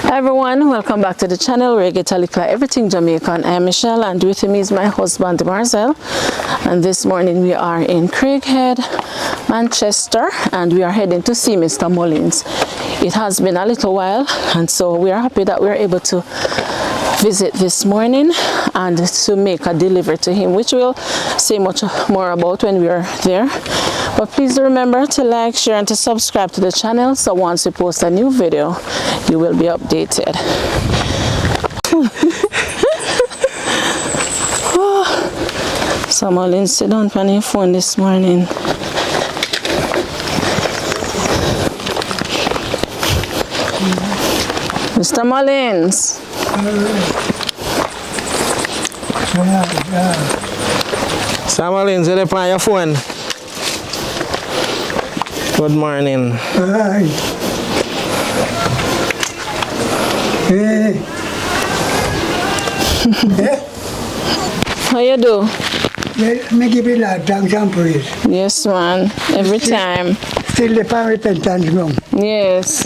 Hi everyone, welcome back to the channel where you get a little everything Jamaican. I am Michelle and with me is my husband Marcel, and this morning we are in Craighead, Manchester, and we are heading to see Mr. Mullins. It has been a little while, and so we are happy that we are able to visit this morning and to make a delivery to him, which we'll say much more about when we are there. But please remember to like, share and to subscribe to the channel, so once we post a new video you will be updated. So Mullins sit down on your phone this morning. Mr. Mullins. Mr. Mullins, you're on your phone. Good morning. Hi. Hey. How you do? Let me give you that thanks and praise. Yes, man. Every time. Still the pan repentance long. Yes.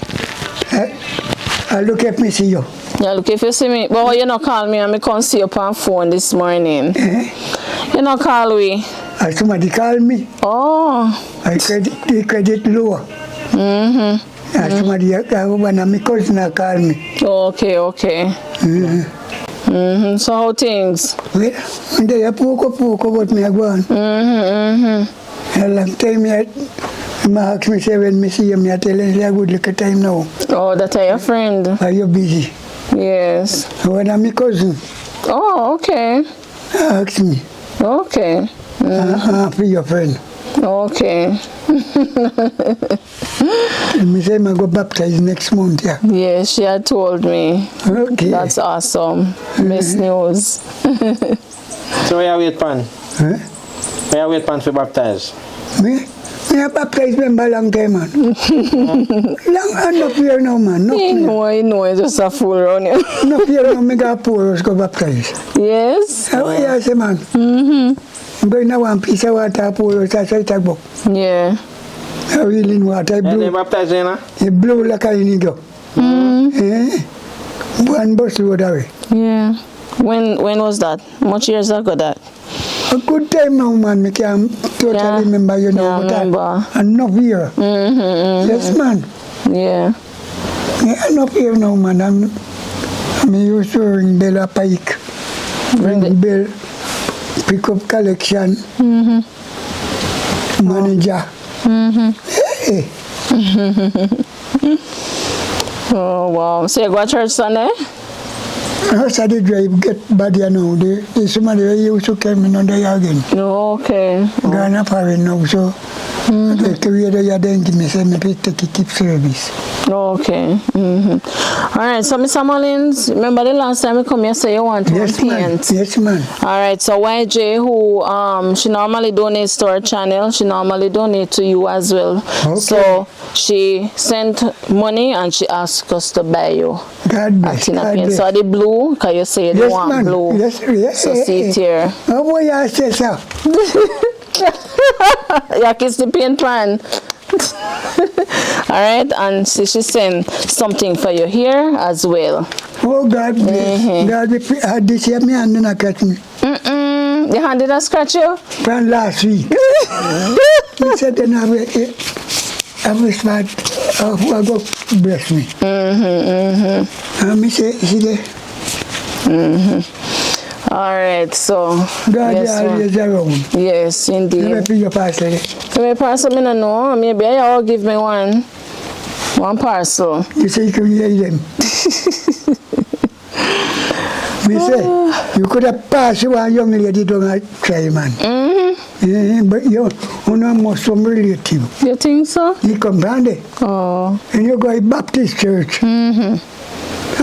I look at me see you. Yeah, look, if you see me, but you not call me and me can't see you on phone this morning. You not call me. Somebody call me. Oh. The credit low. Somebody, one of my cousin call me. Okay, okay. So how things? Well, they are poco what me go on. A long time I ask me say when me see him, I tell him I good look at time now. Oh, that are your friend? Are you busy? Yes. One of my cousin. Oh, okay. Ask me. Okay. For your friend. Okay. Me say I go baptize next month, yeah. Yes, she had told me. Okay. That's awesome. Best news. So where you wait pan? Huh? Where you wait pan for baptize? Me I baptize member long time, man. Long enough here now, man. No You know, it's just a fool around you. no here now, me got poor go baptize. Yes? How you say, man? I'm going to one piece of water, pour it outside the book. Yeah. I really in water, I They blow. baptize you, know? It blow like a inigo. One bus road away. Yeah. When was that? Much years ago that? A good time now, man. I can't totally remember, you know. Yeah, but remember. Enough here. Yes, man. Yeah. Yeah, enough here now, man. I'm used to ring bell a pike. Ring bell, pick up collection, manager. Hey. Oh, wow. So you go to church Sunday? I started drive get bad, you know. There's somebody who used to come in on the again. Okay. Ghana foreign now, so the career they then give me, say me take it keep service. Okay. Alright, so Mr. Mullins, remember the last time you come here, say you want to paint? Yes, man. Alright, so YJ, who she normally donates to our channel, she normally donates to you as well. Okay. So she sent money and she asked us to buy you God bless. God bless. So the blue, can you say you want man. blue? Yes, So see it here. Oh boy, I say so. Yeah, kiss the paint pan. Alright, and she sent something for you here as well. Oh God bless. God bless. This year me hand not catch me. The hand did not scratch you? From last week. Me said then I was smart. I go bless me. And me say, see there. Alright, so God yes, always around. yes, indeed. Let me pick your parcel. Can I parcel? I don't know. Maybe I'll give me one parcel. You say you can hear them. Me say, you could have passed one young lady down a try, man. But you must some relative. You think so? You come down there. Oh. And you go to Baptist church.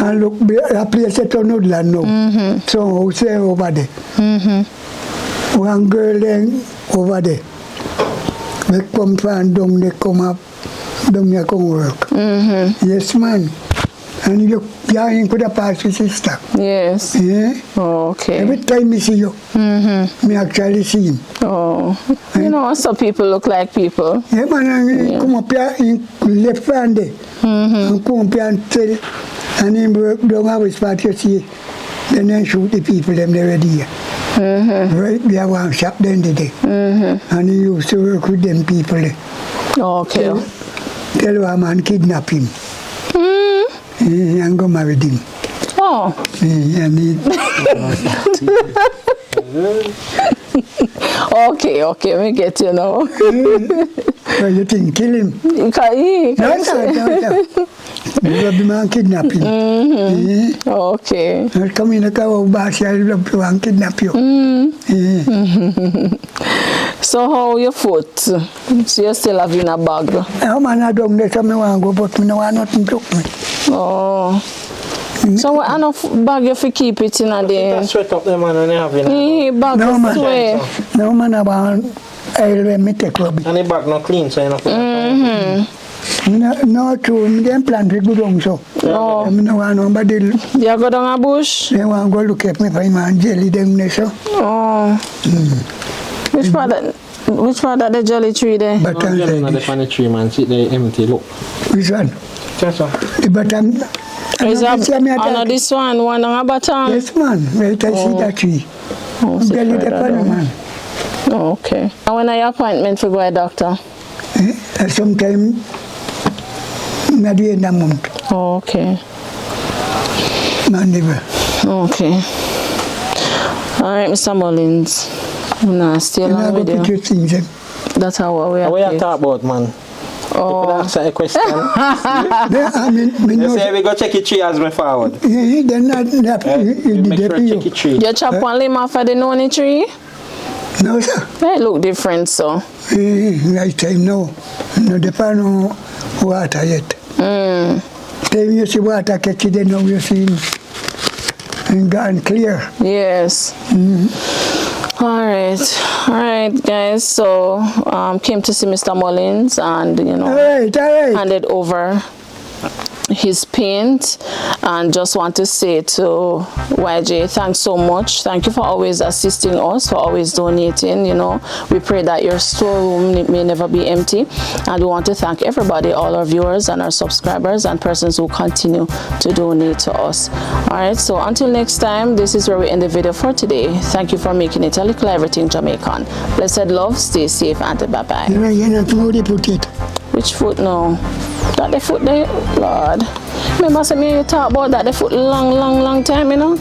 And look, a place at Woodland now. So house over there. One girl then over there. They come from down, they come up, down there come work. Yes, man. And you could have passed your sister. Yes. Yeah? Oh, okay. Every time I see you, me actually see him. Oh. You know, some people look like people. Yeah, man, and come up here in left hand there. And come up here and tell And he work down our spot, you see. Then they shoot the people, them they ready. Right, we have one shop then today. And he used to work with them people. Okay. Tell a man kidnap him. And go marry him. Oh. And he, Okay, we get you now. well, you think kill him? You can No. You the man kidnap him. Okay. Come in the car of Bash, I love to and kidnap you. So how your foot? So you still have in a bag? I'm not down there, so I want to go, but I don't want nothing to me. Oh. So what enough bag you fi keep it in a day? Sweat up them man when you have it. Bag No, man. sweat. No, man, I want I'll me take rubbish. And the back not clean, so you know. No, true, I don't plan to go down so. Oh. I don't want nobody, You go down a bush? they want to go look at me for him and jelly them there, so. Oh. Which part of the jelly tree there? But No, you know the funny tree man, sit there empty, look. which one? Just so. The bottom. Is that this one on a bottom? Yes, man. Wait, I see that tree. Oh, so Jelly the further pan, down. man. Oh, okay. And when are your appointment for go a doctor? Sometime at the end of the month. Oh, okay. Man, never. Okay. All right, Mr. Mullins. Nah, stay And I along go with pick you. your things then. That's how we What are. you talk about, man? You could Oh, ask a question. I mean, me You know. say we go check your tree as me forward. They're not You make sure check your tree. you chop one limb off of the noni tree? No, sir. They look different, so. Right time, no. No, depend on water yet. Time you see water catch it, then now you see him gone clear. Yes. All right, guys. So, came to see Mr. Mullins and, you know, All right. handed over his paint, and just want to say to YJ, thanks so much. Thank you for always assisting us, for always donating. You know, we pray that your storeroom may never be empty, and we want to thank everybody, all our viewers and our subscribers and persons who continue to donate to us. All right, so until next time, this is where we end the video for today. Thank you for making it a Likkle Everyting Jamaican. Blessed love, stay safe, and bye-bye. You're not going to put it. Which foot now? That the foot there, Lord. Remember say me you talk about that the foot long time, you know?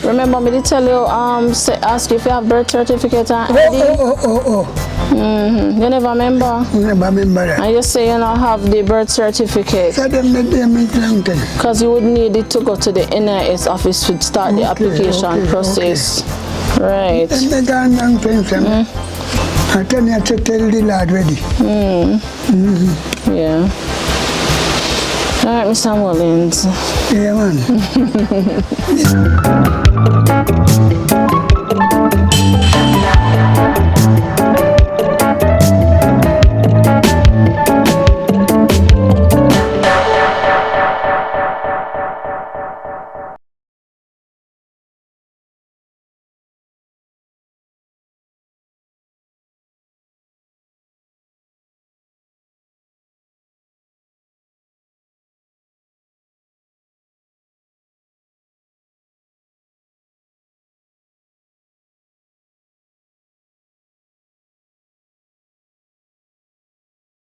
Remember me to tell you, ask you if you have birth certificate and ID? Oh. You never remember? Never remember that. And you say you don't have the birth certificate So them make long time. because you would need it to go to the NIS office to start the application process. Right. Then they gone long time, sir. I tell you to tell the lad ready. Yeah. All right, Mr. Mullins. Yeah, man.